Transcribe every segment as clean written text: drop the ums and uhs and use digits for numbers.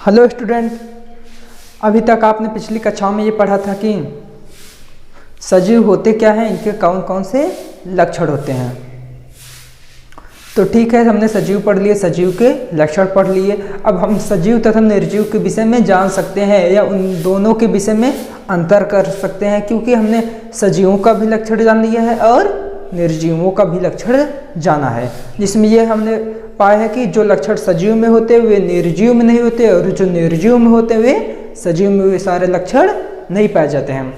Hello student, अभी तक आपने पिछली कक्षाओं में ये पढ़ा था कि सजीव होते क्या हैं, इनके कौन कौन से लक्षण होते हैं। तो ठीक है, हमने सजीव पढ़ लिए, सजीव के लक्षण पढ़ लिए। अब हम सजीव तथा निर्जीव के विषय में जान सकते हैं या उन दोनों के विषय में अंतर कर सकते हैं, क्योंकि हमने सजीवों का भी लक्षण जान लिया है और निर्जीवों का भी लक्षण जाना है, जिसमें ये हमने पाया है कि जो लक्षण सजीव में होते वे निर्जीव में नहीं होते और जो निर्जीव में होते वे सजीव में वे सारे लक्षण नहीं पाए जाते हैं।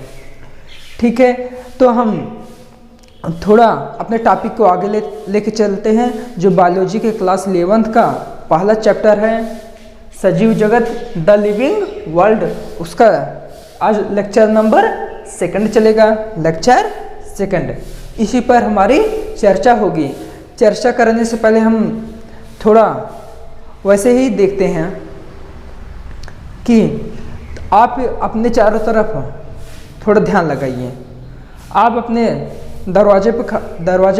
ठीक है, तो हम थोड़ा अपने टॉपिक को आगे लेके चलते हैं। जो बायोलॉजी के क्लास 11th का पहला चैप्टर है सजीव जगत द लिविंग वर्ल्ड, उसका आज लेक्चर नंबर 2 चलेगा, लेक्चर 2। इसी पर हमारी चर्चा होगी। चर्चा करने से पहले हम थोड़ा वैसे ही देखते हैं कि आप अपने चारों तरफ थोड़ा ध्यान लगाइए। आप अपने दरवाजे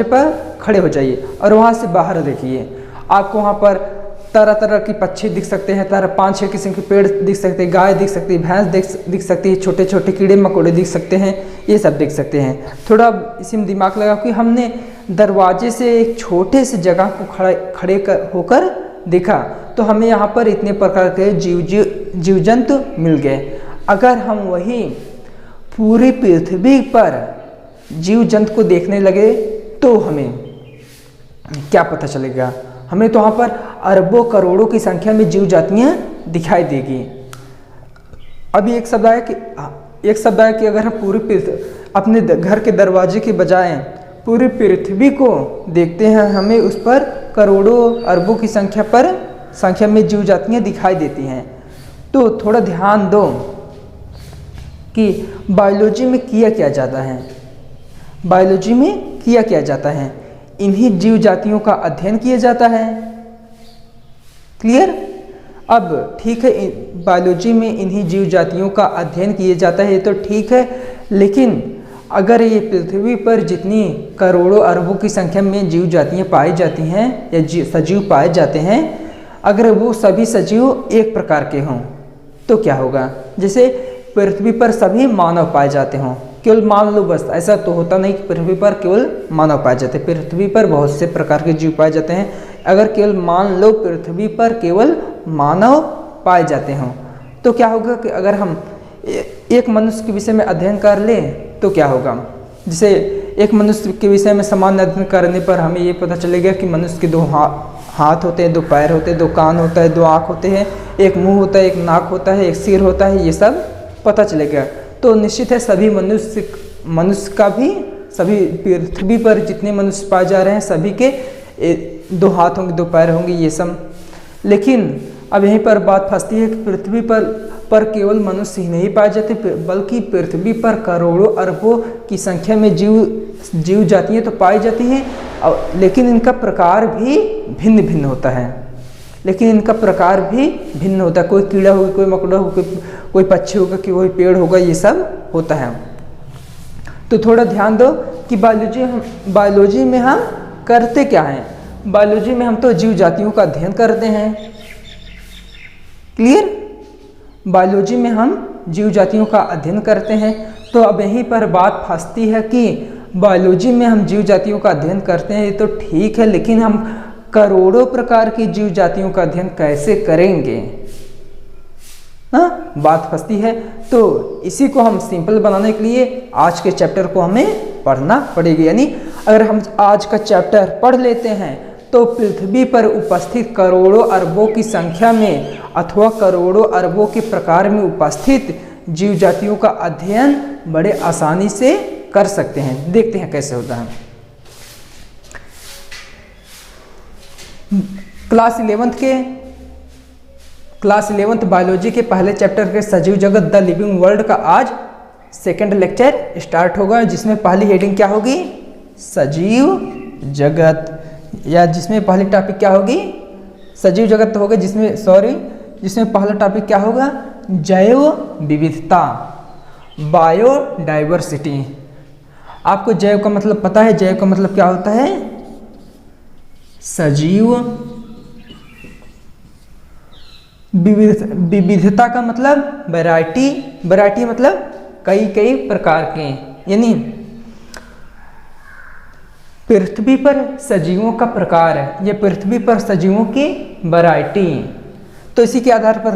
पर खड़े हो जाइए और वहाँ से बाहर देखिए। आपको वहाँ पर तरह तरह की पक्षी दिख सकते हैं, 5-6 किस्म के पेड़ दिख सकते हैं, गाय दिख सकती है, भैंस दिख सकती है, छोटे छोटे कीड़े मकोड़े दिख सकते हैं, ये सब दिख सकते हैं। थोड़ा इसी में दिमाग लगा कि हमने दरवाजे से एक छोटे से जगह को खड़े होकर देखा तो हमें यहाँ पर इतने प्रकार के जीव जंतु मिल गए। अगर हम वही पूरी पृथ्वी पर जीव जंतु को देखने लगे तो हमें क्या पता चलेगा? हमें तो वहाँ पर अरबों करोड़ों की संख्या में जीव जातियाँ दिखाई देगी। अभी एक शब्द आया कि अगर हम अपने घर के दरवाजे के बजाय पूरी पृथ्वी को देखते हैं, हमें उस पर करोड़ों अरबों की संख्या में जीव जातियाँ दिखाई देती हैं। तो थोड़ा ध्यान दो कि बायोलॉजी में किया क्या जाता है। बायोलॉजी में किया क्या जाता है, इन्हीं जीव जातियों का अध्ययन किया जाता है। क्लियर? अब ठीक है, बायोलॉजी में इन्हीं जीव जातियों का अध्ययन किया जाता है, तो ठीक है, लेकिन अगर ये पृथ्वी पर जितनी करोड़ों अरबों की संख्या में जीव जातियाँ पाई जाती हैं या सजीव पाए जाते हैं, अगर वो सभी सजीव एक प्रकार के हों तो क्या होगा? जैसे पृथ्वी पर सभी मानव पाए जाते हों, केवल मान लो, बस ऐसा तो होता नहीं कि पृथ्वी पर केवल मानव पाए जाते हैं। पृथ्वी पर बहुत से प्रकार के जीव पाए जाते हैं। अगर केवल मान लो पृथ्वी पर केवल मानव पाए जाते हों तो क्या होगा कि अगर हम एक मनुष्य के विषय में अध्ययन कर लें तो क्या होगा? जैसे एक मनुष्य के विषय में सामान्य अध्ययन करने पर हमें ये पता चलेगा कि मनुष्य के 2 हाथ होते हैं, 2 पैर होते हैं, 2 कान होता है, 2 आँख होते हैं, एक मुंह होता है, एक नाक होता है, एक सिर होता है, ये सब पता चलेगा। तो निश्चित है सभी मनुष्य का भी, सभी पृथ्वी पर जितने मनुष्य पाए जा रहे हैं सभी के 2 हाथ होंगे, 2 पैर होंगे, ये सब। लेकिन अब यहीं पर बात फंसती है कि पृथ्वी पर केवल मनुष्य ही नहीं पाए जाते, बल्कि पृथ्वी पर करोड़ों अरबों की संख्या में जीव जातियाँ तो पाई जाती हैं, लेकिन इनका प्रकार भी भिन्न भिन्न होता है। कोई कीड़ा होगा, कोई मकोड़ा होगा, कोई पक्षी होगा, कोई पेड़ होगा, ये सब होता है। तो थोड़ा ध्यान दो कि बायोलॉजी में हम करते क्या हैं। बायोलॉजी में हम तो जीव जातियों का अध्ययन करते हैं। क्लियर? बायोलॉजी में हम जीव जातियों का अध्ययन करते हैं। तो अब यहीं पर बात फंसती है कि बायोलॉजी में हम जीव जातियों का अध्ययन करते हैं, ये तो ठीक है, लेकिन हम करोड़ों प्रकार की जीव जातियों का अध्ययन कैसे करेंगे? बात फंसती है। तो इसी को हम सिंपल बनाने के लिए आज के चैप्टर को हमें पढ़ना पड़ेगा। यानी अगर हम आज का चैप्टर पढ़ लेते हैं तो पृथ्वी पर उपस्थित करोड़ों अरबों की संख्या में अथवा kरोड़ों अरबों के प्रकार में उपस्थित जीव जातियों का अध्ययन बड़े आसानी से कर सकते हैं। देखते हैं कैसे होता है। क्लास 11th बायोलॉजी के पहले चैप्टर के सजीव जगत द लिविंग वर्ल्ड का आज 2nd लेक्चर स्टार्ट होगा, जिसमें पहली हेडिंग क्या होगी? सजीव जगत, या जिसमें पहली टॉपिक क्या होगी? सजीव जगत होगा, जिसमें पहला टॉपिक क्या होगा? जैव विविधता, बायोडाइवर्सिटी। आपको जैव का मतलब पता है? जैव का मतलब क्या होता है? सजीव विविधता का मतलब वैरायटी, वैरायटी मतलब कई कई प्रकार के, यानी पृथ्वी पर सजीवों का प्रकार है, ये पृथ्वी पर सजीवों की वैरायटी। तो इसी के आधार पर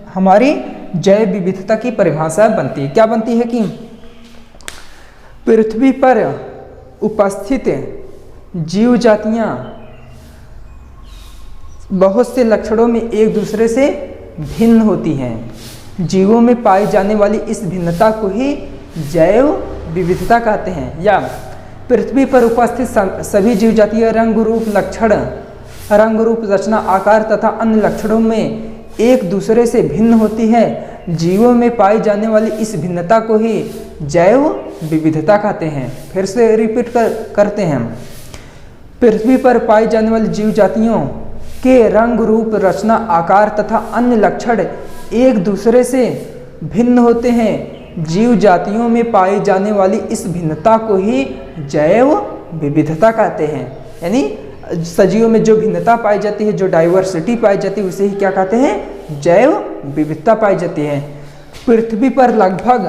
हमारी जैव विविधता की परिभाषा बनती है। क्या बनती है कि पृथ्वी पर उपस्थित जीव जातियां बहुत से लक्षणों में एक दूसरे से भिन्न होती हैं। जीवों में पाई जाने वाली इस भिन्नता को ही जैव विविधता कहते हैं। या पृथ्वी पर उपस्थित सभी जीव जातियां रंग रूप लक्षण, रंग रूप रचना आकार तथा अन्य लक्षणों में एक दूसरे से भिन्न होती है। जीवों में पाई जाने वाली इस भिन्नता को ही जैव विविधता कहते हैं। फिर से रिपीट करते हैं। पृथ्वी पर पाई जाने वाली जीव जातियों के रंग रूप रचना आकार तथा अन्य लक्षण एक दूसरे से भिन्न होते हैं। जीव जातियों में पाई जाने वाली इस भिन्नता को ही जैव विविधता कहते हैं। यानी सजीवों में जो भिन्नता पाई जाती है, जो डाइवर्सिटी पाई जाती है, उसे ही क्या कहते हैं? जैव विविधता पाई जाती है। पृथ्वी पर लगभग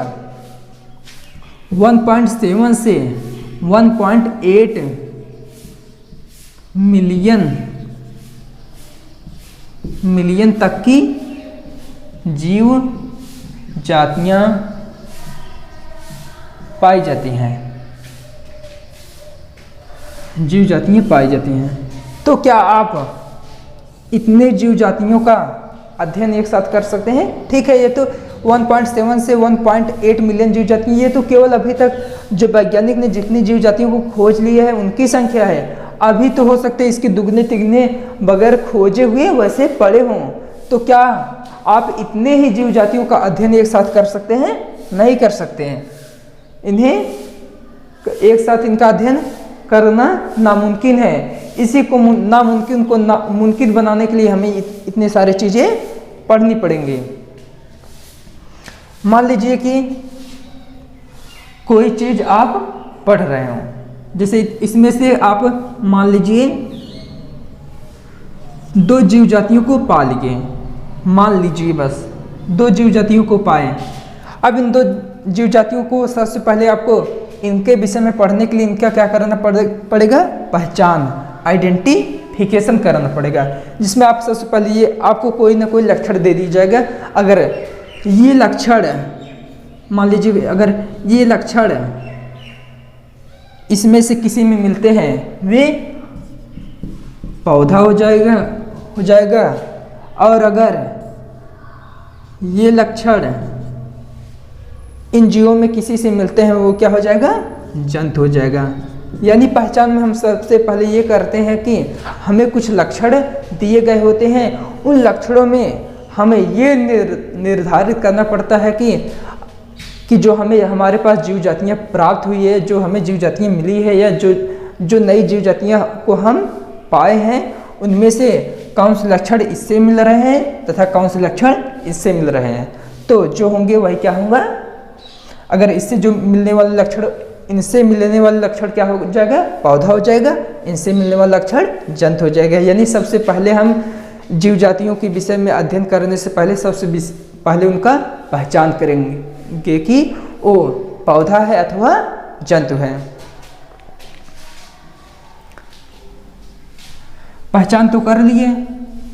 1.7 से 1.8 मिलियन तक की जीव जातियां पाई जाती हैं, जीव जातियां पाई जाती हैं। तो क्या आप इतने जीव जातियों का अध्ययन एक साथ कर सकते हैं? ठीक है, ये तो 1.7 से 1.8 मिलियन जीव जातियां, ये तो केवल अभी तक जो वैज्ञानिक ने जितनी जीव जातियों को खोज लिया है उनकी संख्या है। अभी तो हो सकते हैं इसके दुगने तिगने बगैर खोजे हुए वैसे पड़े हों। तो क्या आप इतने ही जीव जातियों का अध्ययन एक साथ कर सकते हैं? नहीं कर सकते हैं। इन्हें एक साथ इनका अध्ययन करना नामुमकिन है। इसी को नामुमकिन को मुमकिन बनाने के लिए हमें इतने सारे चीज़ें पढ़नी पड़ेंगी। मान लीजिए कि कोई चीज़ आप पढ़ रहे हो, जैसे इसमें से आप मान लीजिए 2 जीव जातियों को पा लिए, मान लीजिए बस 2 जीव जातियों को पाए। अब इन 2 जीव जातियों को सबसे पहले आपको इनके विषय में पढ़ने के लिए इनका क्या करना पड़ेगा? पहचान, आइडेंटिफिकेशन कराना पड़ेगा, जिसमें आप सबसे पहले ये आपको कोई ना कोई लक्षण दे दी जाएगा। अगर ये लक्षण मान लीजिए, अगर ये लक्षण इसमें से किसी में मिलते हैं, वे पौधा हो जाएगा। और अगर ये लक्षण इन जीवों में किसी से मिलते हैं, वो क्या हो जाएगा? जंतु हो जाएगा। यानी पहचान में हम सबसे पहले ये करते हैं कि हमें कुछ लक्षण दिए गए होते हैं। उन लक्षणों में हमें ये निर्धारित करना पड़ता है कि जो हमें हमारे पास जीव जातियाँ प्राप्त हुई है, जो हमें जीव जातियाँ मिली है, या जो नई जीव जातियाँ को हम पाए हैं, उनमें से कौन से लक्षण इससे मिल रहे हैं तथा कौन से लक्षण इससे मिल रहे हैं। तो जो होंगे वही क्या होगा? अगर इससे जो मिलने वाले लक्षण, इनसे मिलने वाले लक्षण क्या हो जाएगा? पौधा हो जाएगा। इनसे मिलने वाला लक्षण जंतु हो जाएगा। यानी सबसे पहले हम जीव जातियों के विषय में अध्ययन करने से पहले सबसे पहले उनका पहचान करेंगे कि वो पौधा है अथवा जंतु है। पहचान तो कर लिए,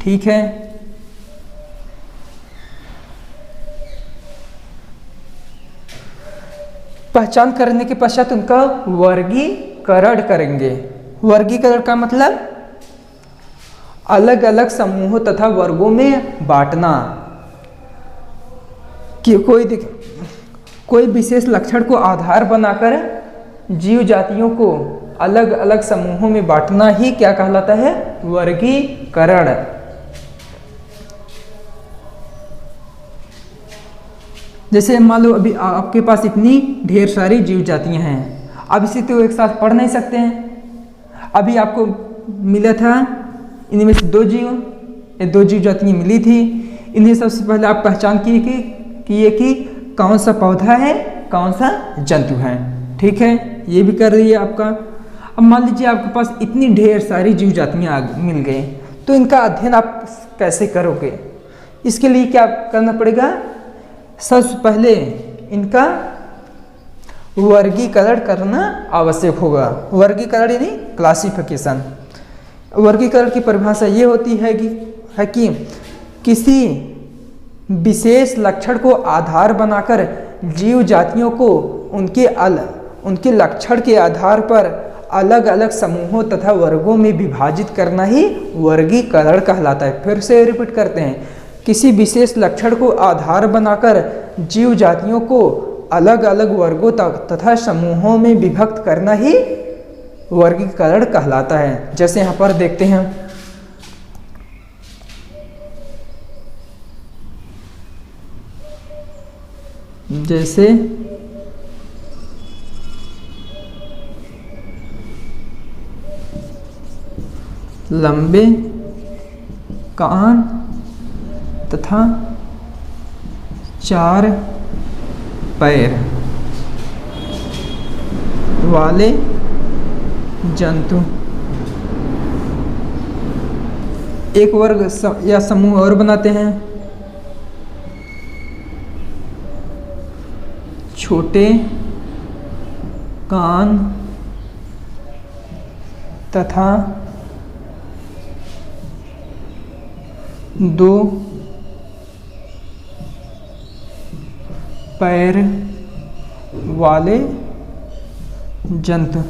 ठीक है। पहचान करने के पश्चात उनका वर्गीकरण करेंगे। वर्गीकरण का मतलब अलग अलग समूहों तथा वर्गों में बांटना, कि कोई विशेष लक्षण को आधार बनाकर जीव जातियों को अलग अलग समूहों में बांटना ही क्या कहलाता है? वर्गीकरण। जैसे मान लो अभी आपके पास इतनी ढेर सारी जीव जातियां हैं, अब इसे तो एक साथ पढ़ नहीं सकते हैं। अभी आपको मिला था इनमें से 2 जीव जातियां मिली थी। इन्हें सबसे पहले आप पहचान किए कि कौन सा पौधा है, कौन सा जंतु है, ठीक है। ये भी कर रही है आपका। अब मान लीजिए आपके पास इतनी ढेर सारी जीव जातियाँ मिल गई, तो इनका अध्ययन आप कैसे करोगे? इसके लिए क्या करना पड़ेगा, सबसे पहले इनका वर्गीकरण करना आवश्यक होगा। वर्गीकरण यानी क्लासिफिकेशन। वर्गीकरण की परिभाषा ये होती है कि किसी विशेष लक्षण को आधार बनाकर जीव जातियों को उनके लक्षण के आधार पर अलग अलग समूहों तथा वर्गों में विभाजित करना ही वर्गीकरण कहलाता है। फिर से रिपीट करते हैं, किसी विशेष लक्षण को आधार बनाकर जीव जातियों को अलग अलग वर्गों तथा समूहों में विभक्त करना ही वर्गीकरण कहलाता है। जैसे यहाँ पर देखते हैं, जैसे लंबे कान तथा 4 पैर वाले जंतु। एक वर्ग या समूह और बनाते हैं, छोटे कान तथा 2 पैर वाले जंतु।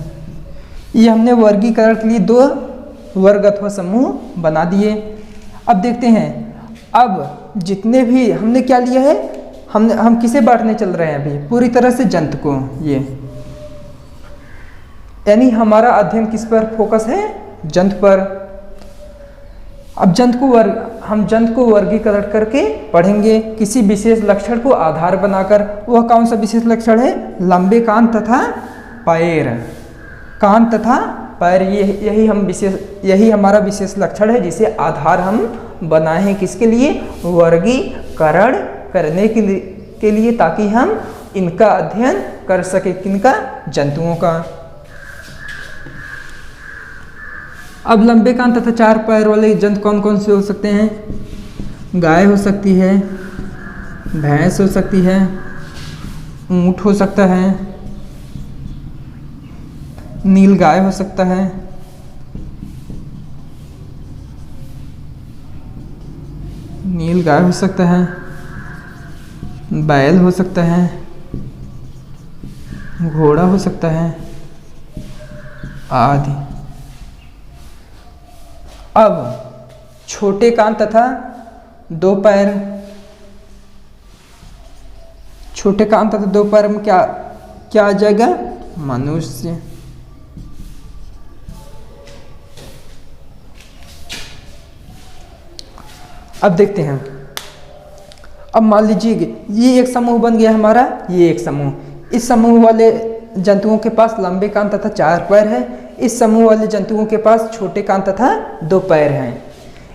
ये हमने वर्गीकरण के लिए 2 वर्ग अथवा समूह बना दिए। अब देखते हैं, अब जितने भी हमने क्या लिया है, हम किसे बांटने चल रहे हैं अभी, पूरी तरह से जंतु को। ये यानी हमारा अध्ययन किस पर फोकस है, जंतु पर। अब हम जंतु को वर्गीकरण करके पढ़ेंगे किसी विशेष लक्षण को आधार बनाकर। वह कौन सा विशेष लक्षण है, लंबे कान तथा पैर। कान तथा पैर, यही हमारा विशेष लक्षण है जिसे आधार हम बनाए हैं किसके लिए, वर्गीकरण करने के लिए, ताकि हम इनका अध्ययन कर सके। किनका, जंतुओं का। अब लंबे कान तथा 4 पैर वाले जंतु कौन कौन से हो सकते हैं, गाय हो सकती है, भैंस हो सकती है, ऊंट हो सकता है, नीलगाय हो सकता है, नीलगाय हो सकता है, बैल हो सकता है, घोड़ा हो सकता है आदि। अब छोटे कान तथा 2 पैर, छोटे कान तथा 2 पैर में क्या आ जाएगा, मनुष्य। अब देखते हैं, अब मान लीजिए ये एक समूह बन गया हमारा, ये एक समूह। इस समूह वाले जंतुओं के पास लंबे कान तथा 4 पैर है, इस समूह वाले जंतुओं के पास छोटे कान तथा 2 पैर हैं।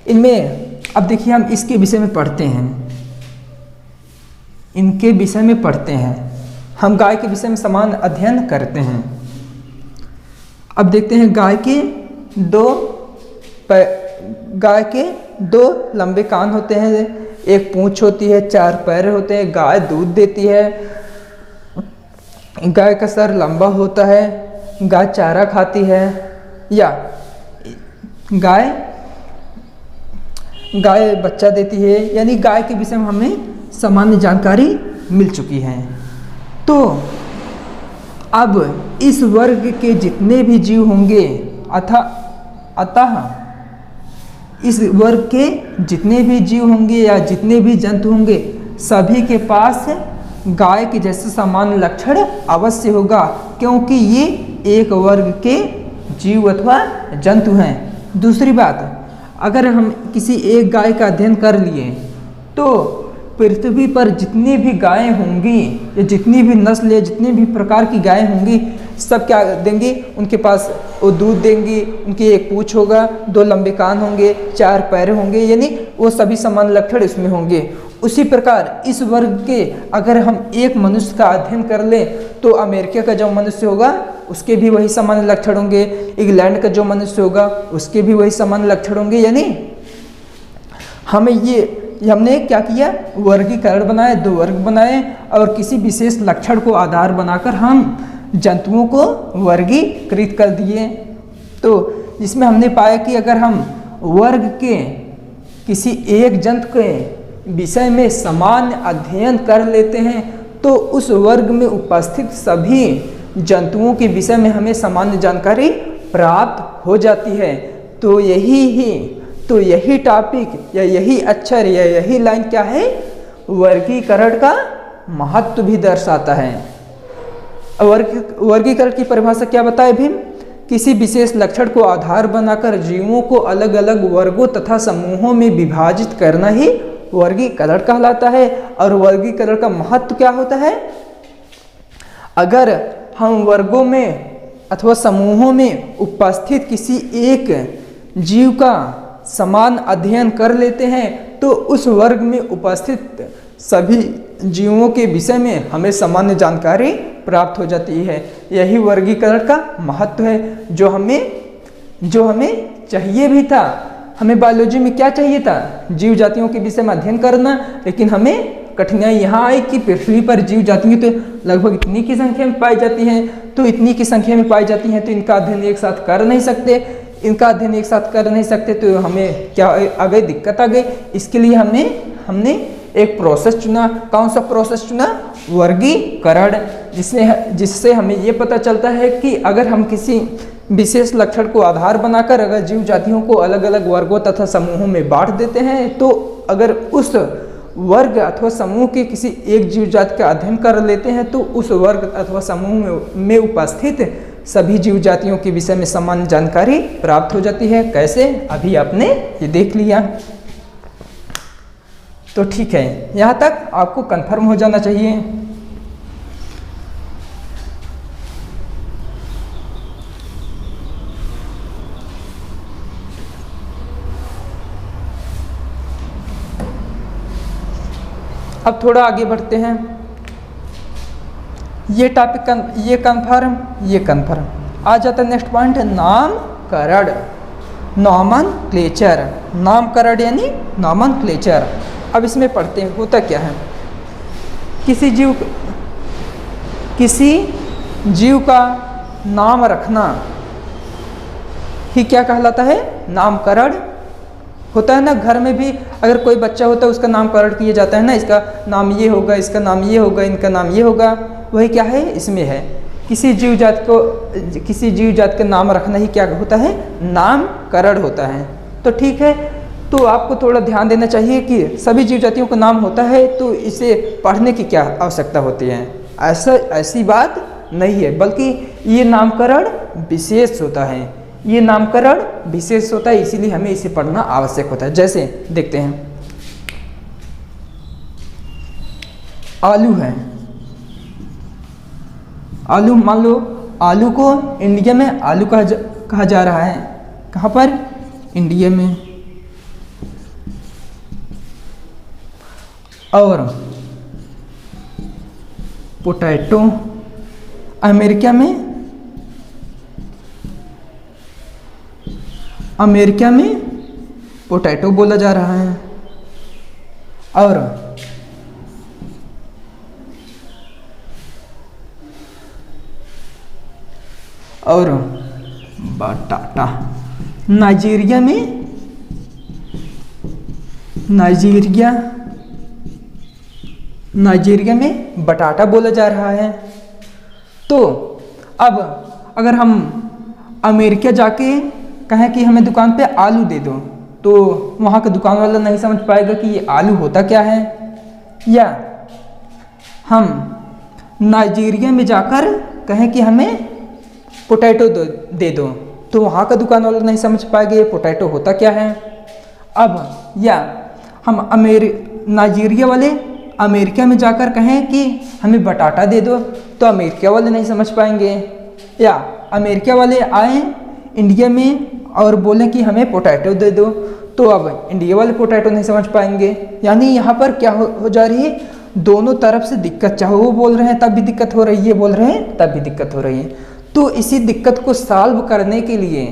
इनमें अब देखिए, हम इसके विषय में पढ़ते हैं, इनके विषय में पढ़ते हैं, हम गाय के विषय में समान अध्ययन करते हैं। अब देखते हैं, गाय के 2 लंबे कान होते हैं, एक पूंछ होती है, 4 पैर होते हैं। गाय दूध देती है, गाय का सर लंबा होता है, गाय चारा खाती है, या गाय बच्चा देती है। यानी गाय के विषय में हमें सामान्य जानकारी मिल चुकी है। तो अब इस वर्ग के जितने भी जीव होंगे, अतः इस वर्ग के जितने भी जीव होंगे या जितने भी जंतु होंगे, सभी के पास गाय के जैसे सामान्य लक्षण अवश्य होगा, क्योंकि ये एक वर्ग के जीव अथवा जंतु हैं। दूसरी बात, अगर हम किसी एक गाय का अध्ययन कर लिए तो पृथ्वी पर जितनी भी गायें होंगी या जितनी भी नस्ल या जितनी भी प्रकार की गायें होंगी, सब क्या देंगी, उनके पास वो दूध देंगी, उनकी एक पूंछ होगा, 2 लंबे कान होंगे, 4 पैर होंगे, यानी वो सभी समान लक्षण इसमें होंगे। उसी प्रकार इस वर्ग के अगर हम एक मनुष्य का अध्ययन कर लें तो अमेरिका का जो मनुष्य होगा उसके भी वही सामान्य लक्षण होंगे, इंग्लैंड का जो मनुष्य होगा उसके भी वही सामान्य लक्षण होंगे। यानी हमें ये ये हमने क्या किया, वर्गीकरण बनाए, 2 वर्ग बनाए और किसी विशेष लक्षण को आधार बनाकर हम जंतुओं को वर्गीकृत कर दिए। तो जिसमें हमने पाया कि अगर हम वर्ग के किसी एक जंतु के विषय में सामान्य अध्ययन कर लेते हैं तो उस वर्ग में उपस्थित सभी जंतुओं के विषय में हमें सामान्य जानकारी प्राप्त हो जाती है। तो यही टॉपिक या यही अक्षर या यही लाइन क्या है, वर्गीकरण का महत्व भी दर्शाता है। वर्गीकरण की परिभाषा क्या बताए भीम, किसी विशेष लक्षण को आधार बनाकर जीवों को अलग अलग वर्गों तथा समूहों में विभाजित करना ही वर्गीकरण कहलाता है। और वर्गीकरण का महत्व क्या होता है, अगर हम वर्गों में अथवा समूहों में उपस्थित किसी एक जीव का समान अध्ययन कर लेते हैं तो उस वर्ग में उपस्थित सभी जीवों के विषय में हमें सामान्य जानकारी प्राप्त हो जाती है। यही वर्गीकरण का महत्व है जो हमें चाहिए भी था। हमें बायोलॉजी में क्या चाहिए था, जीव जातियों के विषय में अध्ययन करना, लेकिन हमें कठिनाई यहाँ आई कि पृथ्वी पर जीव जातियाँ तो लगभग इतनी की संख्या में पाई जाती हैं, तो इतनी की संख्या में पाई जाती हैं तो इनका अध्ययन एक साथ कर नहीं सकते, तो हमें क्या आ गई, दिक्कत आ गई। इसके लिए हमने एक प्रोसेस चुना। कौन सा प्रोसेस चुना, वर्गीकरण, जिससे हमें ये पता चलता है कि अगर हम किसी विशेष लक्षण को आधार बनाकर अगर जीव जातियों को अलग अलग वर्गों तथा समूहों में बांट देते हैं तो अगर उस वर्ग अथवा समूह के किसी एक जीव जाति का अध्ययन कर लेते हैं तो उस वर्ग अथवा समूह में उपस्थित सभी जीव जातियों के विषय में समान जानकारी प्राप्त हो जाती है। कैसे, अभी आपने ये देख लिया। तो ठीक है, यहाँ तक आपको कंफर्म हो जाना चाहिए। अब थोड़ा आगे बढ़ते हैं। ये टॉपिक ये कंफर्म आ जाता है। नेक्स्ट पॉइंट है नामकरण, नॉमनक्लेचर। नामकरण यानी नॉमनक्लेचर। अब इसमें पढ़ते हैं होता क्या है, किसी जीव का नाम रखना ही क्या कहलाता है, नामकरण होता है ना। घर में भी अगर कोई बच्चा होता है उसका नामकरण किया जाता है ना, इसका नाम ये होगा, इसका नाम ये होगा, इनका नाम ये होगा। वही क्या है, इसमें है किसी जीव जात का नाम रखना ही क्या होता है, नामकरण होता है। तो ठीक है, तो आपको थोड़ा ध्यान देना चाहिए कि सभी जीव जातियों का नाम होता है तो इसे पढ़ने की क्या आवश्यकता होती है, ऐसी बात नहीं है, बल्कि ये नामकरण विशेष होता है। ये नामकरण विशेष होता है, इसीलिए हमें इसे पढ़ना आवश्यक होता है। जैसे देखते हैं, आलू है, आलू मान लो, आलू को इंडिया में आलू कहा जा रहा है। कहाँ पर, इंडिया में। और पोटैटो अमेरिका में पोटैटो बोला जा रहा है। और बटाटा नाइजीरिया में बटाटा बोला जा रहा है। तो अब अगर हम अमेरिका जाके कहें कि हमें दुकान पे आलू दे दो, तो वहाँ का दुकान वाला नहीं समझ पाएगा कि ये आलू होता क्या है। या हम नाइजीरिया में जाकर कहें कि हमें पोटैटो दे दो, तो वहाँ का दुकान वाला नहीं समझ पाएगा ये पोटैटो होता क्या है। अब या हम नाइजीरिया वाले अमेरिका में जाकर कहें कि हमें बटाटा दे दो, तो अमेरिका वाले नहीं समझ पाएंगे। या अमेरिका वाले आए इंडिया में और बोले कि हमें पोटैटो दे दो, तो अब इंडिया वाले पोटैटो नहीं समझ पाएंगे। यानी यहाँ पर क्या हो जा रही है, दोनों तरफ से दिक्कत, चाहे वो बोल रहे हैं तब भी दिक्कत हो रही है, बोल रहे हैं तब भी दिक्कत हो रही है। तो इसी दिक्कत को सॉल्व करने के लिए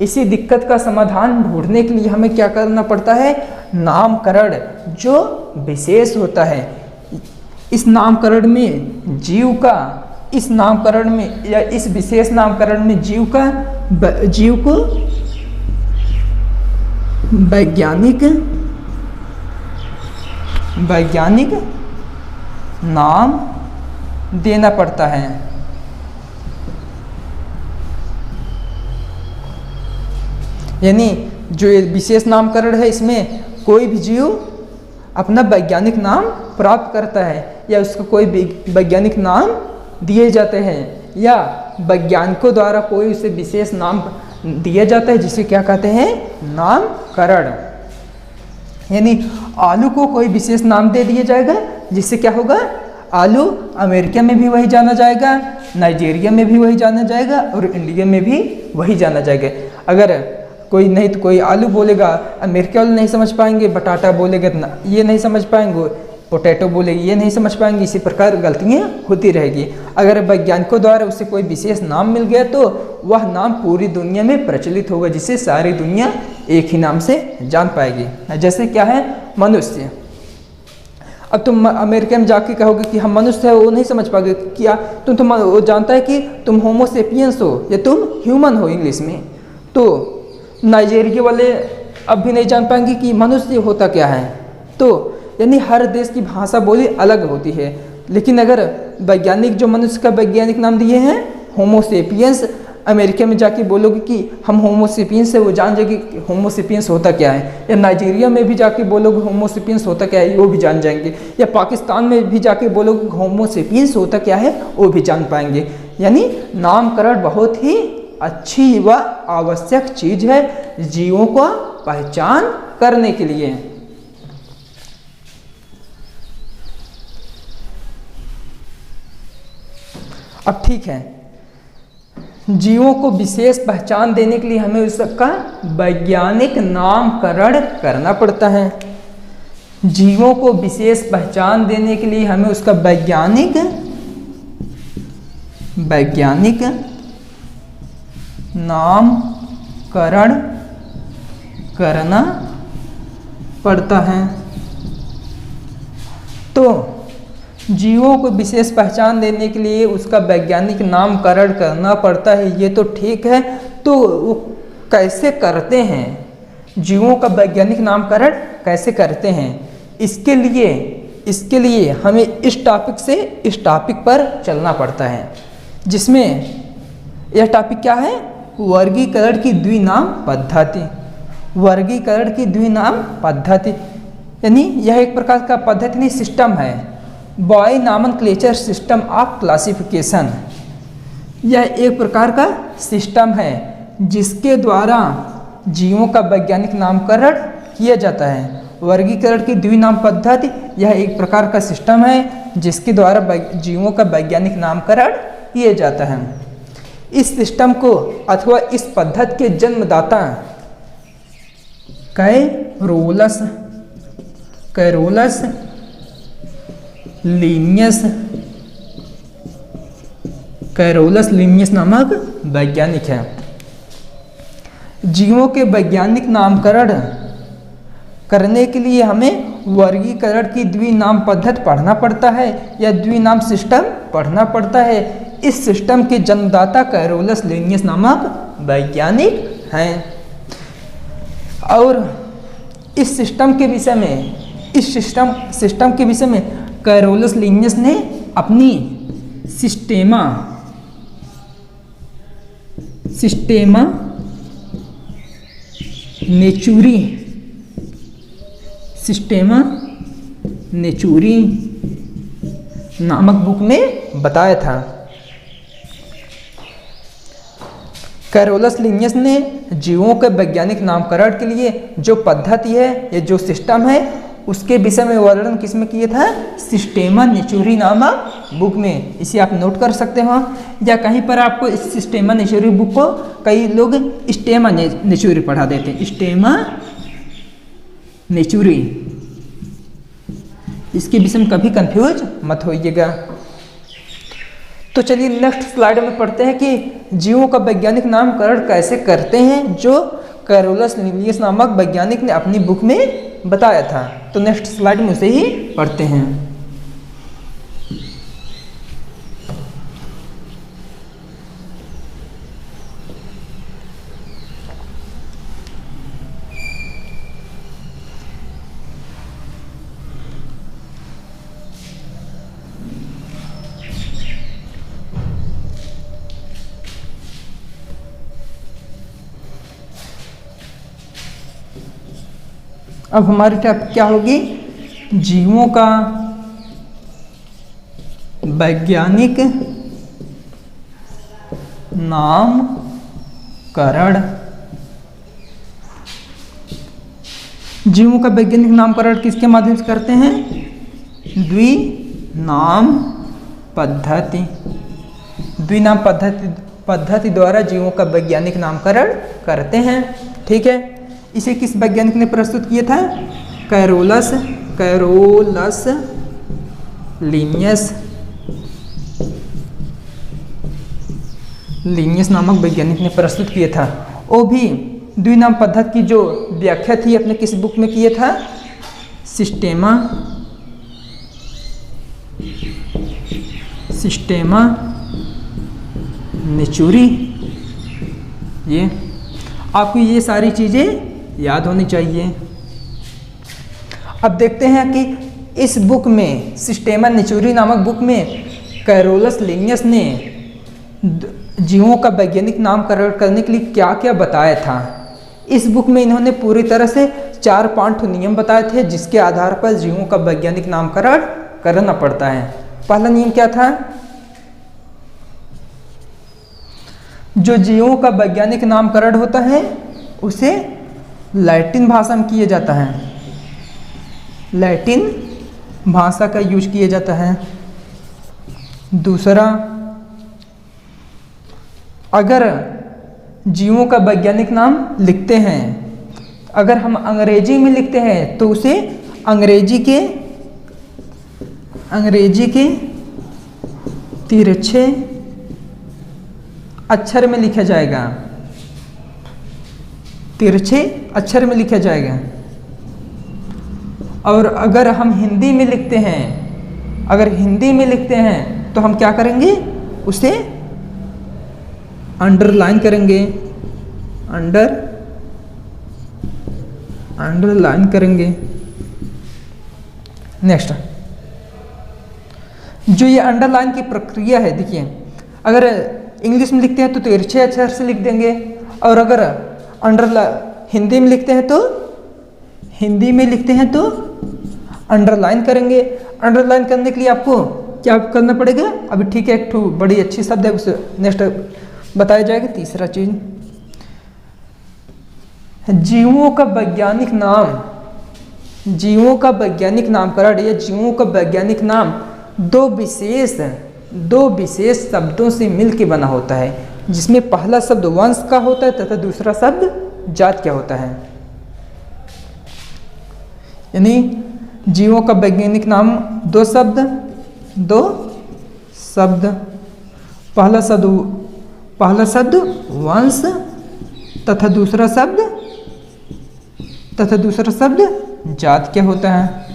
इसी दिक्कत का समाधान ढूंढने के लिए हमें क्या करना पड़ता है, नामकरण जो विशेष होता है। इस नामकरण में जीव का, इस नामकरण में या इस विशेष नामकरण में जीव को वैज्ञानिक नाम देना पड़ता है। यानी जो ये विशेष नामकरण है, इसमें कोई भी जीव अपना वैज्ञानिक नाम प्राप्त करता है या उसको कोई वैज्ञानिक नाम दिए जाते हैं या वैज्ञानिकों द्वारा कोई उसे विशेष नाम दिया जाता है, जिसे क्या कहते हैं, नामकरण। यानी आलू को कोई विशेष नाम दे दिया जाएगा, जिससे क्या होगा, आलू अमेरिका में भी वही जाना जाएगा, नाइजीरिया में भी वही जाना जाएगा और इंडिया में भी वही जाना जाएगा। अगर कोई नहीं तो कोई आलू बोलेगा, अमेरिका वाले नहीं समझ पाएंगे, बटाटा बोलेगा ये नहीं समझ पाएंगे, पोटैटो बोलेगी ये नहीं समझ पाएंगे। इसी प्रकार गलतियाँ होती रहेगी। अगर वैज्ञानिकों द्वारा उसे कोई विशेष नाम मिल गया तो वह नाम पूरी दुनिया में प्रचलित होगा, जिसे सारी दुनिया एक ही नाम से जान पाएगी। जैसे क्या है, मनुष्य। अब तुम अमेरिका में जाके कहोगे कि हम मनुष्य है, वो नहीं समझ पाओगे। क्या तुम वो जानता है कि तुम होमोसेपियंस हो या तुम ह्यूमन हो इंग्लिश में, तो नाइजीरिया वाले अब भी नहीं जान पाएंगे कि मनुष्य होता क्या है। तो यानी हर देश की भाषा बोली अलग होती है। लेकिन अगर वैज्ञानिक जो मनुष्य का वैज्ञानिक नाम दिए हैं होमोसेपियंस, अमेरिका में जाके बोलोगे कि हम होमोसेपियंस है, वो जान जाएंगे कि होमोसेपियंस होता क्या है। या नाइजीरिया में भी जाके बोलोगे होमोसेपियंस होता क्या है, वो भी जान जाएंगे। या पाकिस्तान में भी जाके बोलोगे होमोसेपियंस होता क्या है, वो भी जान पाएंगे। यानी नामकरण बहुत ही अच्छी व आवश्यक चीज है जीवों को पहचान करने के लिए। अब ठीक है, जीवों को विशेष पहचान देने के लिए हमें उसका वैज्ञानिक नामकरण करना पड़ता है। जीवों को विशेष पहचान देने के लिए हमें उसका वैज्ञानिक नामकरण करना पड़ता है। तो जीवों को विशेष पहचान देने के लिए उसका वैज्ञानिक नामकरण करना पड़ता है, ये तो ठीक है। तो वो कैसे करते हैं, जीवों का वैज्ञानिक नामकरण कैसे करते हैं, इसके लिए हमें इस टॉपिक से इस टॉपिक पर चलना पड़ता है, जिसमें यह टॉपिक क्या है, वर्गीकरण की द्विनाम पद्धति। वर्गीकरण की द्विनाम पद्धति यानी यह एक प्रकार का पद्धति नहीं, सिस्टम है, bi nomenclature system of classification. यह एक प्रकार का सिस्टम है जिसके द्वारा जीवों का वैज्ञानिक नामकरण किया जाता है। वर्गीकरण की द्विनाम पद्धति यह एक प्रकार का सिस्टम है जिसके द्वारा जीवों का वैज्ञानिक नामकरण किया जाता है। इस सिस्टम को अथवा इस पद्धति के जन्मदाता कैरोलस लीनियस नामक वैज्ञानिक है। जीवों के वैज्ञानिक नामकरण करने के लिए हमें वर्गीकरण की द्विनाम पद्धति पढ़ना पड़ता है या द्विनाम सिस्टम पढ़ना पड़ता है। इस सिस्टम के जन्मदाता कैरोलस लीनियस नामक वैज्ञानिक हैं। और इस सिस्टम के विषय में कैरोलस लीनियस ने अपनी सिस्टेमा नेचुरी नामक बुक में बताया था। कैरोलस लीनियस ने जीवों के वैज्ञानिक नामकरण के लिए जो पद्धति है या जो सिस्टम है उसके विषय में वर्णन किसमें किया था, सिस्टेमा नेचुरी नामक बुक में। इसे आप नोट कर सकते हो या कहीं पर आपको इस सिस्टेमा नेचुरी बुक को कई लोग स्टेमा नेचुरी पढ़ा देते हैं, स्टेमा नेचुरी। इसके विषय में कभी कंफ्यूज मत होइएगा। तो चलिए नेक्स्ट स्लाइड में पढ़ते हैं कि जीवों का वैज्ञानिक नामकरण कैसे करते हैं, जो कैरोलस लिनियस नामक वैज्ञानिक ने अपनी बुक में बताया था। तो नेक्स्ट स्लाइड में उसे ही पढ़ते हैं। अब हमारी टॉपिक क्या होगी, जीवों का वैज्ञानिक नामकरण। जीवों का वैज्ञानिक नामकरण किसके माध्यम से करते हैं, द्विनाम पद्धति। द्विनाम पद्धति द्वारा जीवों का वैज्ञानिक नामकरण करते हैं। ठीक है, इसे किस वैज्ञानिक ने प्रस्तुत किया था, कैरोलस लिनियस नामक वैज्ञानिक ने प्रस्तुत किया था। वो भी द्विनाम पद्धति की जो व्याख्या थी अपने किस बुक में किया था, सिस्टेमा नेचुरी। ये आपको ये सारी चीज़ें याद होनी चाहिए। अब देखते हैं कि इस बुक में, सिस्टेमा नेचुरी नामक बुक में, कैरोलस लिनियस ने जीवों का वैज्ञानिक नामकरण करने के लिए क्या क्या बताया था। इस बुक में इन्होंने पूरी तरह से 4-5 नियम बताए थे, जिसके आधार पर जीवों का वैज्ञानिक नामकरण करना पड़ता है। पहला नियम क्या था, जो जीवों का वैज्ञानिक नामकरण होता है उसे लैटिन भाषा में किया जाता है, लैटिन भाषा का यूज किया जाता है। दूसरा, अगर जीवों का वैज्ञानिक नाम लिखते हैं, अगर हम अंग्रेजी में लिखते हैं तो उसे अंग्रेजी के तिरछे अक्षर में लिखा जाएगा, तिरछे अक्षर में लिखा जाएगा। और अगर हम हिंदी में लिखते हैं, तो हम क्या करेंगे, उसे अंडरलाइन करेंगे, अंडरलाइन करेंगे। नेक्स्ट, जो ये अंडरलाइन की प्रक्रिया है, देखिए, अगर इंग्लिश में लिखते हैं तो तिरछे अक्षर से लिख देंगे, और अगर हिंदी में लिखते हैं तो अंडरलाइन करेंगे। अंडरलाइन करने के लिए आपको क्या करना पड़ेगा, अभी ठीक है, एक ठो बड़ी अच्छी शब्द है, उसे नेक्स्ट बताया जाएगा। तीसरा चीज, जीवों का वैज्ञानिक नामकरण या जीवों का वैज्ञानिक नाम दो विशेष शब्दों से मिलकर बना होता है, जिसमें पहला शब्द वंश का होता है तथा दूसरा शब्द जात का होता है। यानी जीवों का वैज्ञानिक नाम दो शब्द, पहला शब्द वंश तथा दूसरा शब्द जात क्या होता है।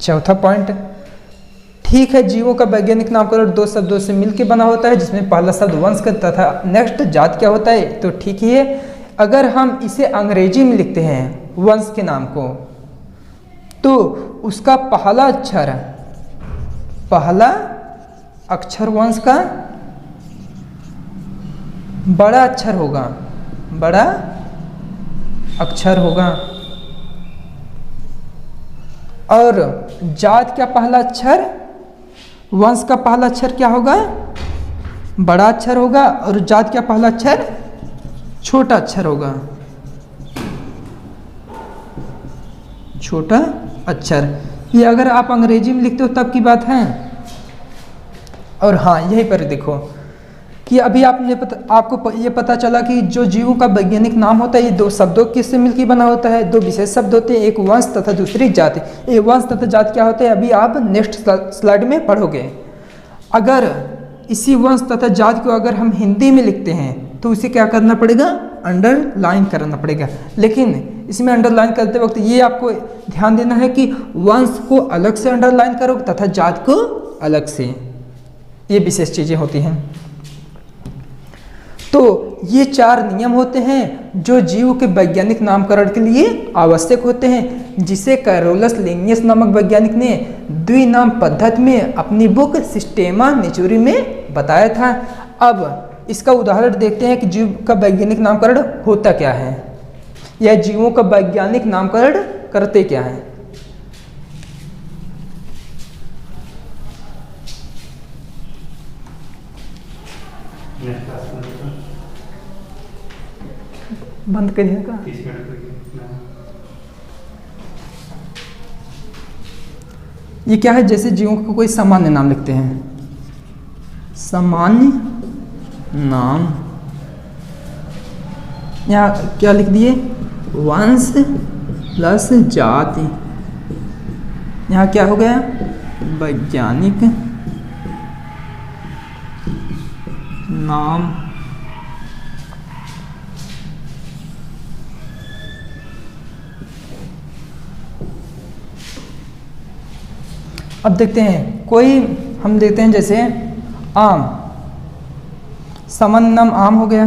चौथा पॉइंट, ठीक है, जीवों का वैज्ञानिक नामकरण दो शब्दों से मिलकर बना होता है, जिसमें पहला शब्द वंश का तथा नेक्स्ट जात क्या होता है। तो ठीक ही है, अगर हम इसे अंग्रेजी में लिखते हैं वंश के नाम को, तो उसका पहला अक्षर वंश का बड़ा अक्षर होगा, और जात का पहला अक्षर, वंश का पहला अक्षर क्या होगा, बड़ा अक्षर होगा, और जात का पहला अक्षर छोटा अक्षर होगा, छोटा अक्षर। ये अगर आप अंग्रेजी में लिखते हो तब की बात है। और हाँ, यहीं पर देखो, कि अभी आपको ये पता चला कि जो जीवों का वैज्ञानिक नाम होता है ये दो शब्दों किससे मिलकर बना होता है, दो विशेष शब्द होते हैं, एक वंश तथा दूसरी जाति। ये वंश तथा जाति क्या होते हैं अभी आप नेक्स्ट स्लाइड में पढ़ोगे। अगर इसी वंश तथा जाति को अगर हम हिंदी में लिखते हैं तो उसे क्या करना पड़ेगा, अंडरलाइन करना पड़ेगा। लेकिन इसमें अंडरलाइन करते वक्त ये आपको ध्यान देना है कि वंश को अलग से अंडरलाइन करो तथा जाति को अलग से, ये विशेष चीज़ें होती हैं। तो ये 4 नियम होते हैं जो जीव के वैज्ञानिक नामकरण के लिए आवश्यक होते हैं, जिसे कैरोलस लिनियस नामक वैज्ञानिक ने द्विनाम पद्धति में अपनी बुक सिस्टेमा नेचुरी में बताया था। अब इसका उदाहरण देखते हैं कि जीव का वैज्ञानिक नामकरण होता क्या है, या जीवों का वैज्ञानिक नामकरण करते क्या है। बंद करिएगा। ये क्या है, जैसे जीवों का कोई सामान्य नाम लिखते हैं, सामान्य नाम, यहाँ क्या लिख दिए, वंश प्लस जाति, यहाँ क्या हो गया, वैज्ञानिक नाम। अब देखते हैं कोई, हम देखते हैं जैसे आम, सामान्य नाम आम हो गया।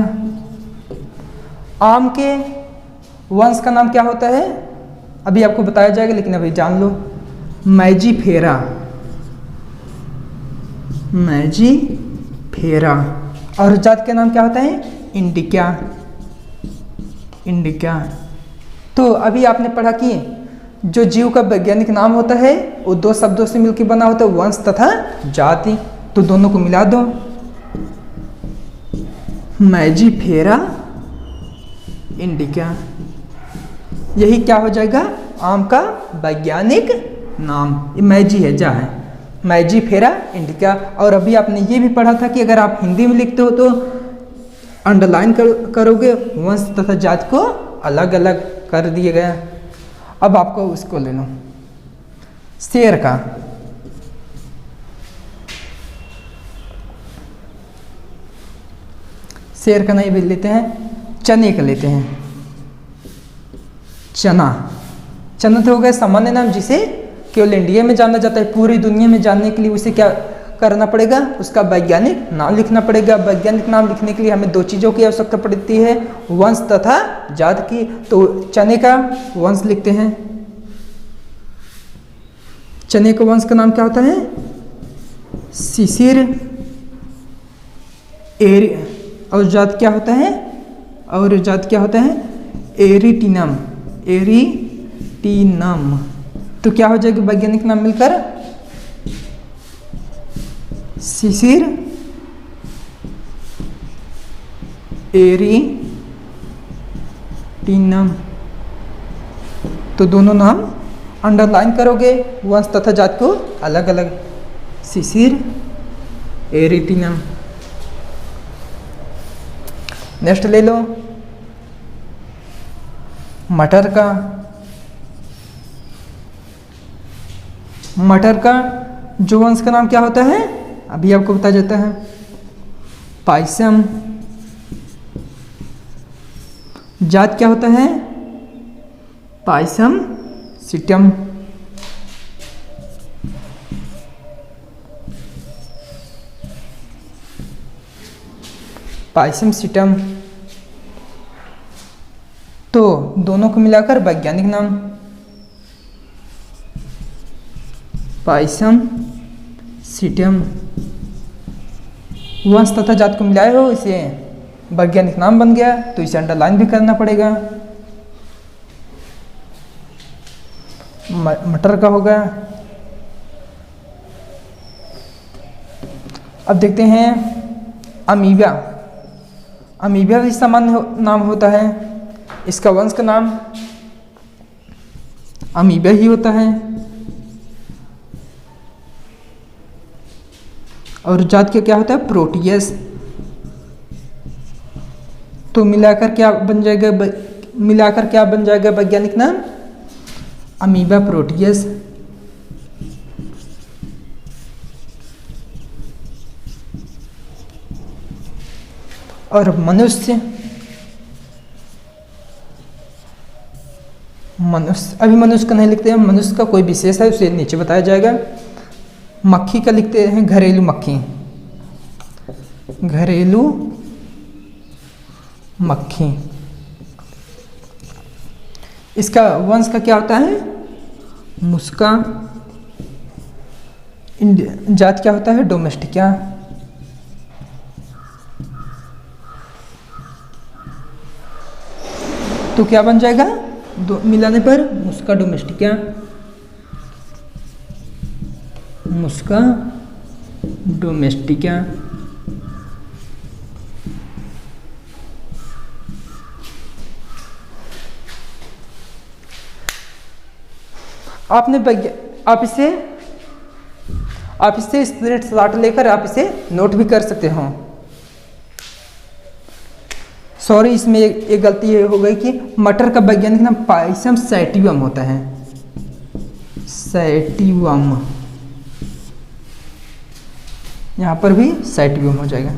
आम के वंश का नाम क्या होता है अभी आपको बताया जाएगा, लेकिन अभी जान लो, मैजीफेरा, मैजीफेरा। और जाति का नाम क्या होता है, इंडिका, इंडिका। तो अभी आपने पढ़ा कि जो जीव का वैज्ञानिक नाम होता है वो 2 शब्दों से मिलकर बना होता है, वंश तथा जाति। तो दोनों को मिला दो, मैजीफेरा इंडिका, यही क्या हो जाएगा, आम का वैज्ञानिक नाम। ये मैजी है, जा है, मैजीफेरा इंडिका। और अभी आपने ये भी पढ़ा था कि अगर आप हिंदी में लिखते हो तो अंडरलाइन करोगे, वंश तथा जाति को अलग अलग कर दिया गया। अब आपको उसको ले लो, शेर का, शेर का नहीं भी लेते हैं, चने का लेते हैं, चना। चना तो हो गया सामान्य नाम जिसे केवल इंडिया में जाना जाता है, पूरी दुनिया में जानने के लिए उसे क्या करना पड़ेगा, उसका वैज्ञानिक नाम लिखना पड़ेगा। वैज्ञानिक नाम लिखने के लिए हमें 2 चीज़ों की आवश्यकता पड़ती है, वंश तथा जाति की। तो चने का वंश लिखते हैं, चने का वंश का नाम क्या होता है, शिशिर, एरी। और जाति क्या होता है, और जाति क्या होता है, एरिटिनम, एरिटिनम। तो क्या हो जाएगा वैज्ञानिक नाम मिलकर, शिशिर, एरिटिनम। तो दोनों नाम अंडरलाइन करोगे, वंश तथा जाति को अलग अलग, शिशिर, एरिटिनम। नेक्स्ट ले लो, मटर का, मटर का जो वंश का नाम क्या होता है अभी आपको बताया जाता है, पायसम। जात क्या होता है, पायसम सिटम। पायसम सिटम। तो दोनों को मिलाकर वैज्ञानिक नाम, पायसम सिटम। वंश तथा जात को मिलाए हो, इसे वैज्ञानिक नाम बन गया, तो इसे अंडरलाइन भी करना पड़ेगा। मटर का हो गया। अब देखते हैं अमीबा। अमीबा भी सामान्य नाम होता है, इसका वंश का नाम अमीबा ही होता है। और जात का क्या होता है, प्रोटियस। तो मिलाकर क्या बन जाएगा वैज्ञानिक नाम? Amoeba Proteus. और मनुष्य अभी मनुष्य का नहीं लिखते हैं, मनुष्य का कोई विशेष है उसे नीचे बताया जाएगा। मक्खी का लिखते हैं घरेलू मक्खी, घरेलू मक्खी। इसका वंश का क्या होता है? मुस्का। जात क्या होता है? डोमेस्टिका। तो क्या बन जाएगा मिलाने पर? मुस्का डोमेस्टिका, मुस्का डोमेस्टिका। आप इसे स्क्रीनशॉट लेकर आप इसे नोट भी कर सकते हो। सॉरी, इसमें एक गलती ये हो गई कि मटर का वैज्ञानिक नाम पाइसम सैटिवम होता है, सैटिवम। यहाँ पर भी सैटिवम हो जाएगा,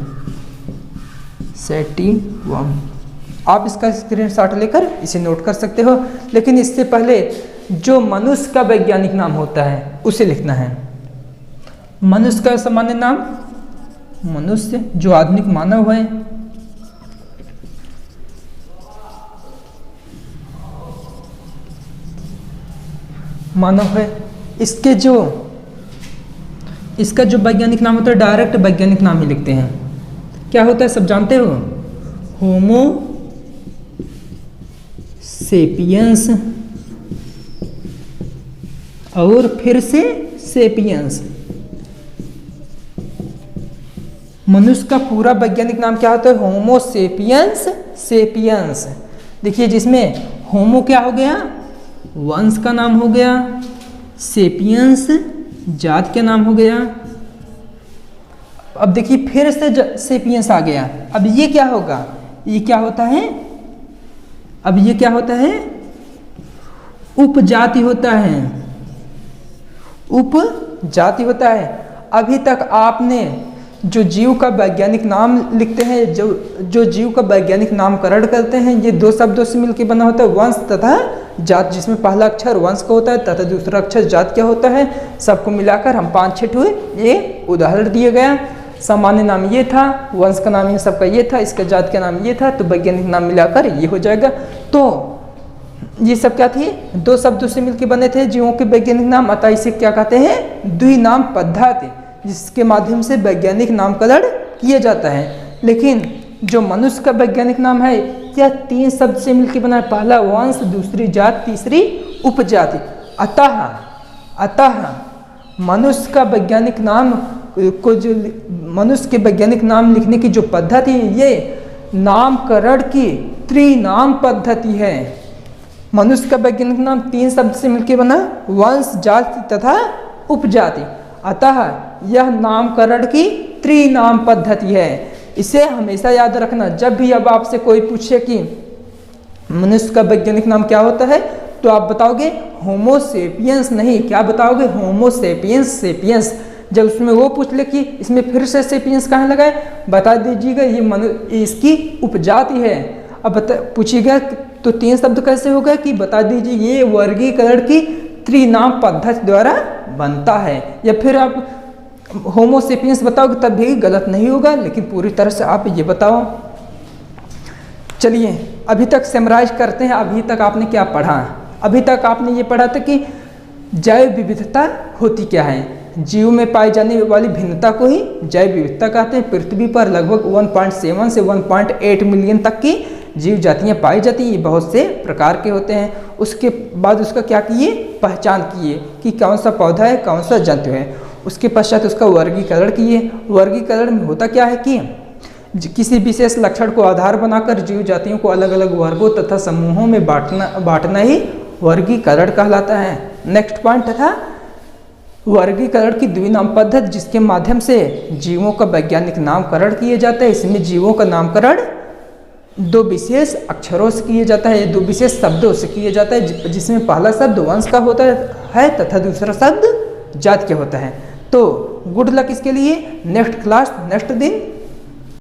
सैटिवम। आप इसका स्क्रीनशॉट लेकर इसे नोट कर सकते हो। लेकिन इससे पहले जो मनुष्य का वैज्ञानिक नाम होता है उसे लिखना है। मनुष्य का सामान्य नाम मनुष्य, जो आधुनिक मानव है। मानव है। इसका जो वैज्ञानिक नाम होता है डायरेक्ट वैज्ञानिक नाम ही लिखते हैं। क्या होता है सब जानते हो? होमो सेपियंस और फिर से सेपियंस। मनुष्य का पूरा वैज्ञानिक नाम क्या होता है? होमो सेपियंस सेपियंस। देखिए, जिसमें होमो क्या हो गया? वंश का नाम हो गया, सेपियंस जात का नाम हो गया। अब देखिए फिर से सेपियंस आ गया। अब ये क्या होगा? ये क्या होता है? अब ये क्या होता है? उपजाति होता है, उपजाति होता है। अभी तक आपने जो जीव का वैज्ञानिक नाम लिखते हैं, जो जीव का वैज्ञानिक नामकरण करते हैं, ये दो शब्दों से मिलकर बना होता है, वंश तथा जात, जिसमें पहला अक्षर वंश का होता है तथा दूसरा अक्षर जात क्या होता है। सबको मिलाकर हम 5-6 हुए ये उदाहरण दिए गया। सामान्य नाम ये था, वंश का नाम इन सबका ये था, इसका जात का नाम ये था, तो वैज्ञानिक नाम मिलाकर ये हो जाएगा। तो ये सब क्या थे? दो शब्दों से मिलकर बने थे जीवों के वैज्ञानिक नाम। अतः इसे क्या कहते हैं? द्विनाम पद्धति, जिसके माध्यम से वैज्ञानिक नामकरण किया जाता है। लेकिन जो मनुष्य का वैज्ञानिक नाम है यह 3 शब्द से मिलकर बना है। पहला वंश, दूसरी जात, तीसरी उपजाति। अतः मनुष्य का वैज्ञानिक नाम को जो मनुष्य के वैज्ञानिक नाम लिखने की जो पद्धति है ये नामकरण की त्रिनाम पद्धति है। मनुष्य का वैज्ञानिक नाम 3 शब्द से मिलकर बना, वंश, जाति तथा उपजाति। अतः यह नामकरण की त्रिनाम पद्धति है। इसे हमेशा याद रखना। जब भी अब आपसे कोई पूछे कि मनुष्य का वैज्ञानिक नाम क्या होता है, तो आप बताओगे होमो सेपियंस, नहीं, क्या बताओगे? होमो सेपियंस सेपियंस। जब उसमें वो पूछ ले कि इसमें फिर से सेपियंस कहाँ लगाए, बता दीजिएगा ये इसकी उपजाति है। अब पूछिएगा तो 3 शब्द कैसे होगा कि बता दीजिए ये वर्गीकरण की त्रिनाम पद्धति द्वारा बनता है। या फिर आप होमो सेपियंस बताओगे तब भी गलत नहीं होगा, लेकिन पूरी तरह से आप ये बताओ। चलिए अभी तक समराइज करते हैं। अभी तक आपने क्या पढ़ा? अभी तक आपने ये पढ़ा था कि जैव विविधता होती क्या है। जीव में पाई जाने वाली भिन्नता को ही जैव विविधता कहते हैं। पृथ्वी पर लगभग 1.7 से 1.8 मिलियन तक की जीव जातियाँ पाई जाती हैं। ये बहुत से प्रकार के होते हैं। उसके बाद उसका क्या किए? पहचान किए कि कौन सा पौधा है, कौन सा जंतु है। उसके पश्चात उसका वर्गीकरण किए। वर्गीकरण में होता क्या है कि किसी विशेष लक्षण को आधार बनाकर जीव जातियों को अलग अलग वर्गों तथा समूहों में बांटना ही वर्गीकरण कहलाता है। नेक्स्ट पॉइंट था वर्गीकरण की द्विनाम पद्धति, जिसके माध्यम से जीवों का वैज्ञानिक नामकरण किए जाता है। इसमें जीवों का नामकरण दो विशेष अक्षरों से किया जाता है, दो विशेष शब्दों से किया जाता है, जिसमें पहला शब्द वंश का होता है तथा दूसरा शब्द जात के होता है। तो गुड लक इसके लिए। नेक्स्ट क्लास नेक्स्ट दिन